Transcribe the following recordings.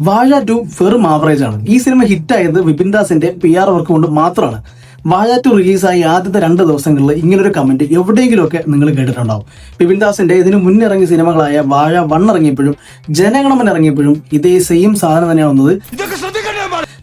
വാഴ 2 വെറും ആവറേജ് ആണ്. ഈ സിനിമ ഹിറ്റായത് വിപിൻ ദാസിന്റെ PR വർക്ക് കൊണ്ട് മാത്രമാണ്. വാഴ 2 റിലീസായി ആദ്യത്തെ 2 ദിവസങ്ങളിൽ ഇങ്ങനൊരു കമന്റ് എവിടെയെങ്കിലുമൊക്കെ നിങ്ങൾ കേട്ടിട്ടുണ്ടാവും. വിപിൻ ദാസിന്റെ ഇതിന് മുന്നിറങ്ങിയ സിനിമകളായ വാഴ 1 ഇറങ്ങിയപ്പോഴും ജനഗണമൻ ഇറങ്ങിയപ്പോഴും ഇതേ സെയിം സാധനം തന്നെയാണ് വന്നത്.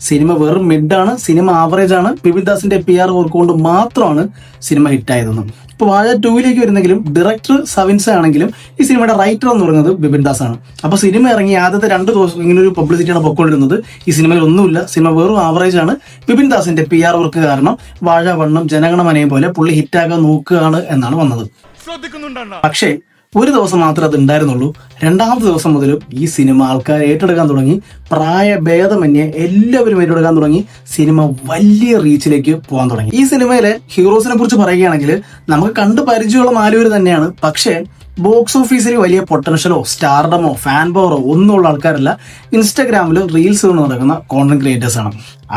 സിനിമ വെറും മിഡാണ്, സിനിമ ആവറേജ് ആണ്, വിപിൻ ദാസിന്റെ PR വർക്ക് കൊണ്ട് മാത്രമാണ് സിനിമ ഹിറ്റായതെന്നും. ഇപ്പോൾ വാഴ 2 വരുന്നെങ്കിലും ഡയറക്ടർ സവിൻസ ആണെങ്കിലും ഈ സിനിമയുടെ റൈറ്റർ എന്ന് പറയുന്നത് വിപിൻ ദാസ് ആണ്. അപ്പോൾ സിനിമ ഇറങ്ങി ആദ്യത്തെ 2 ദിവസം ഇങ്ങനെ ഒരു പബ്ലിസിറ്റിയാണ് പൊക്കൊണ്ടിരുന്നത്. ഈ സിനിമയിൽ ഒന്നുമില്ല, സിനിമ വെറും ആവറേജ് ആണ്. വിപിൻ ദാസിന്റെ PR വർക്ക് കാരണം വാഴ 1 ജനഗണമനയും പോലെ പുള്ളി ഹിറ്റാക്കാൻ നോക്കുകയാണ് എന്നാണ് വന്നത്. പക്ഷേ ഒരു ദിവസം മാത്രമേ അത് ഉണ്ടായിരുന്നുള്ളൂ. 2ാമത്തെ ദിവസം മുതലും ഈ സിനിമ ആൾക്കാർ ഏറ്റെടുക്കാൻ തുടങ്ങി. പ്രായഭേദമന്യേ എല്ലാവരും ഏറ്റെടുക്കാൻ തുടങ്ങി. സിനിമ വലിയ റീച്ചിലേക്ക് പോകാൻ തുടങ്ങി. ഈ സിനിമയിലെ ഹീറോസിനെ കുറിച്ച് പറയുകയാണെങ്കിൽ നമുക്ക് കണ്ടു പരിചയമുള്ള 4 പേര് തന്നെയാണ്. പക്ഷേ ബോക്സ് ഓഫീസിൽ വലിയ പൊട്ടൻഷ്യലോ സ്റ്റാർഡമോ ഫാൻ പവറോ ഒന്നുമുള്ള ആൾക്കാരല്ല. ഇൻസ്റ്റാഗ്രാമിൽ റീൽസ് നടക്കുന്ന കോണ്ടന്റ് ക്രിയേറ്റേഴ്സ് ആണ്.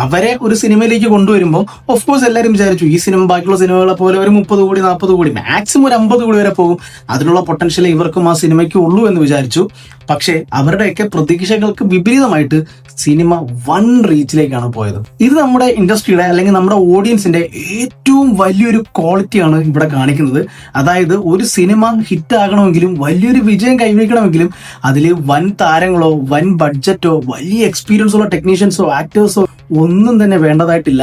അവരെ ഒരു സിനിമയിലേക്ക് കൊണ്ടുവരുമ്പോൾ ഓഫ് കോഴ്സ് എല്ലാവരും വിചാരിച്ചു ഈ സിനിമ ബാക്കിയുള്ള സിനിമകളെ പോലെ ഒരു 30 കോടി 40 കോടി മാക്സിമം ഒരു 50 കോടി വരെ പോകും, അതിനുള്ള പൊട്ടൻഷ്യൽ ഇവർക്കും ആ സിനിമയ്ക്ക് ഉള്ളൂ എന്ന് വിചാരിച്ചു. പക്ഷേ അവരുടെയൊക്കെ പ്രതീക്ഷകൾക്ക് വിപരീതമായിട്ട് സിനിമ 1 റീച്ചിലേക്കാണ് പോയത്. ഇത് നമ്മുടെ ഇൻഡസ്ട്രിയുടെ അല്ലെങ്കിൽ നമ്മുടെ ഓഡിയൻസിന്റെ ഏറ്റവും വലിയൊരു ക്വാളിറ്റിയാണ് ഇവിടെ കാണിക്കുന്നത്. അതായത് ഒരു സിനിമ ഹിറ്റ് ആകണമെങ്കിലും വലിയൊരു വിജയം കൈവരിക്കണമെങ്കിലും അതിൽ വൻ താരങ്ങളോ വൻ ബഡ്ജറ്റോ വലിയ എക്സ്പീരിയൻസ് ഉള്ള ടെക്നീഷ്യൻസോ ആക്ടേഴ്സോ ഒന്നും തന്നെ വേണ്ടതായിട്ടില്ല.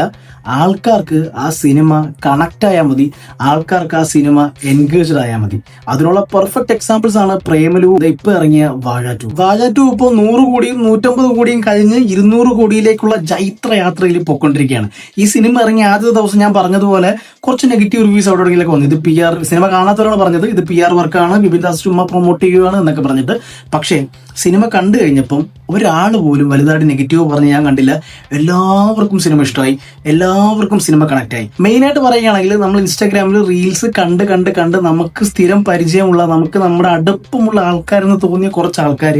ആൾക്കാർക്ക് ആ സിനിമ കണക്ട് ആയാൽ മതി, ആൾക്കാർക്ക് ആ സിനിമ എൻഗേജ്ഡ് ആയാൽ മതി. അതിനുള്ള പെർഫെക്റ്റ് എക്സാമ്പിൾസ് ആണ് പ്രേമലു ഇപ്പൊ ഇറങ്ങിയ വാഴ 2. വാഴ 2 ഇപ്പോൾ 100 കോടിയും 150 കോടിയും കഴിഞ്ഞ് 200 കോടിയിലേക്കുള്ള ജൈത്രയാത്രയിൽ പൊയ്ക്കൊണ്ടിരിക്കുകയാണ്. ഈ സിനിമ ഇറങ്ങിയ ആദ്യത്തെ ദിവസം ഞാൻ പറഞ്ഞതുപോലെ കുറച്ച് നെഗറ്റീവ് റിവ്യൂസ് അവിടെ എവിടെയെങ്കിലൊക്കെ വന്നു. ഇത് PR സിനിമ കാണാത്തവരാണ് പറഞ്ഞത്, ഇത് PR വർക്കാണ്, വിപിൻ ദാസ് ചുമ്മാ പ്രൊമോട്ട് ചെയ്യുകയാണ് എന്നൊക്കെ പറഞ്ഞിട്ട്. പക്ഷേ സിനിമ കണ്ടു കഴിഞ്ഞപ്പം ഒരാൾ പോലും വലുതായിട്ട് നെഗറ്റീവ് പറഞ്ഞ് ഞാൻ കണ്ടില്ല. എല്ലാവർക്കും സിനിമ ഇഷ്ടമായി, എല്ലാവർക്കും സിനിമ കണക്ട് ആയി. മെയിനായിട്ട് പറയുകയാണെങ്കിൽ നമ്മൾ ഇൻസ്റ്റാഗ്രാമിൽ റീൽസ് കണ്ട് നമുക്ക് സ്ഥിരം പരിചയമുള്ള നമുക്ക് നമ്മുടെ അടുപ്പമുള്ള ആൾക്കാരെന്ന് തോന്നിയ കുറച്ച് ആൾക്കാർ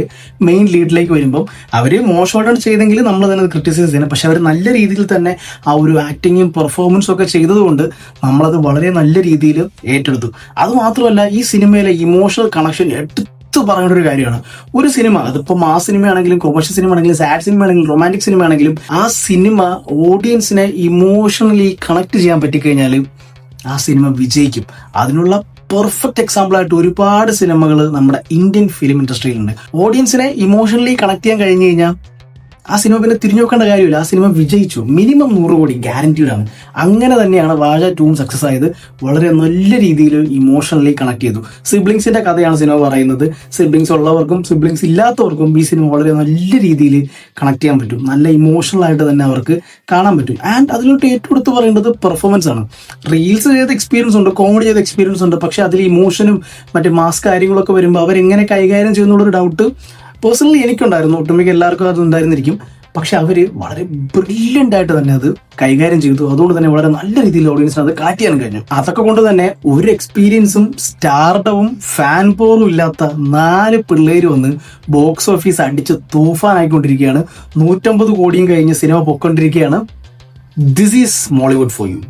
മെയിൻ ലീഡിലേക്ക് വരുമ്പം അവർ മോശമായിട്ടാണ് ചെയ്തെങ്കിൽ നമ്മൾ തന്നെ ക്രിറ്റിസൈസ് ചെയ്യണം. പക്ഷെ അവർ നല്ല രീതിയിൽ തന്നെ ആ ഒരു ആക്ടിങ്ങും പെർഫോമൻസും ഒക്കെ ചെയ്തതുകൊണ്ട് നമ്മളത് വളരെ നല്ല രീതിയിൽ ഏറ്റെടുത്തു. അതുമാത്രമല്ല ഈ സിനിമയിലെ ഇമോഷണൽ കണക്ഷൻ പറയേണ്ട ഒരു കാര്യമാണ്. ഒരു സിനിമ അതിപ്പോൾ മാസ് സിനിമയാണെങ്കിലും കൊമേഴ്ഷ്യൽ സിനിമ ആണെങ്കിലും സാഡ് സിനിമ ആണെങ്കിലും റൊമാൻറ്റിക് സിനിമ ആണെങ്കിലും ആ സിനിമ ഓഡിയൻസിനെ ഇമോഷണലി കണക്ട് ചെയ്യാൻ പറ്റിക്കഴിഞ്ഞാൽ ആ സിനിമ വിജയിക്കും. അതിനുള്ള പെർഫെക്റ്റ് എക്സാമ്പിൾ ആയിട്ട് ഒരുപാട് സിനിമകൾ നമ്മുടെ ഇന്ത്യൻ ഫിലിം ഇൻഡസ്ട്രിയിലുണ്ട്. ഓഡിയൻസിനെ ഇമോഷണലി കണക്ട് ചെയ്യാൻ കഴിഞ്ഞു കഴിഞ്ഞാൽ ആ സിനിമ പിന്നെ തിരിഞ്ഞു നോക്കേണ്ട കാര്യമില്ല, ആ സിനിമ വിജയിച്ചു. മിനിമം 100 കോടി ഗ്യാരണ്ടീഡ് ആണ്. അങ്ങനെ തന്നെയാണ് വാഴ 2 സക്സസ് ആയത്. വളരെ നല്ല രീതിയിൽ ഇമോഷണലി കണക്ട് ചെയ്തു. സിബ്ലിങ്സിന്റെ കഥയാണ് സിനിമ പറയുന്നത്. സിബ്ലിങ്സ് ഉള്ളവർക്കും സിബ്ലിങ്സ് ഇല്ലാത്തവർക്കും ഈ സിനിമ വളരെ നല്ല രീതിയിൽ കണക്ട് ചെയ്യാൻ പറ്റും. നല്ല ഇമോഷണൽ ആയിട്ട് തന്നെ അവർക്ക് കാണാൻ പറ്റും. ആൻഡ് അതിലോട്ട് ഏറ്റവും എടുത്ത് പറയേണ്ടത് പെർഫോമൻസ് ആണ്. റീൽസ് ചെയ്ത എക്സ്പീരിയൻസ് ഉണ്ട്, കോമഡി ചെയ്ത എക്സ്പീരിയൻസ് ഉണ്ട്. പക്ഷെ അതിൽ ഇമോഷനും മറ്റു മാസ് കാര്യങ്ങളൊക്കെ വരുമ്പോൾ അവരെങ്ങനെ കൈകാര്യം ചെയ്യുന്നുള്ളൊരു ഡൗട്ട് പേഴ്സണലി എനിക്കുണ്ടായിരുന്നു. ഒട്ടുമിക്ക എല്ലാവർക്കും അത് ഉണ്ടായിരുന്നിരിക്കും. പക്ഷെ അവർ വളരെ ബ്രില്യൻ്റ് ആയിട്ട് തന്നെ അത് കൈകാര്യം ചെയ്തു. അതുകൊണ്ട് തന്നെ വളരെ നല്ല രീതിയിൽ ഓഡിയൻസിന് അത് കണക്ട് ചെയ്യാൻ കഴിഞ്ഞു. അതൊക്കെ കൊണ്ട് തന്നെ ഒരു എക്സ്പീരിയൻസും സ്റ്റാർഡവും ഫാൻ പവറും ഇല്ലാത്ത 4 പിള്ളേര് വന്ന് ബോക്സ് ഓഫീസ് അടിച്ച് തൂഫാനായിക്കൊണ്ടിരിക്കുകയാണ്. 150 കോടിയും കഴിഞ്ഞ് സിനിമ പൊയ്ക്കൊണ്ടിരിക്കുകയാണ്. This is Mollywood for U.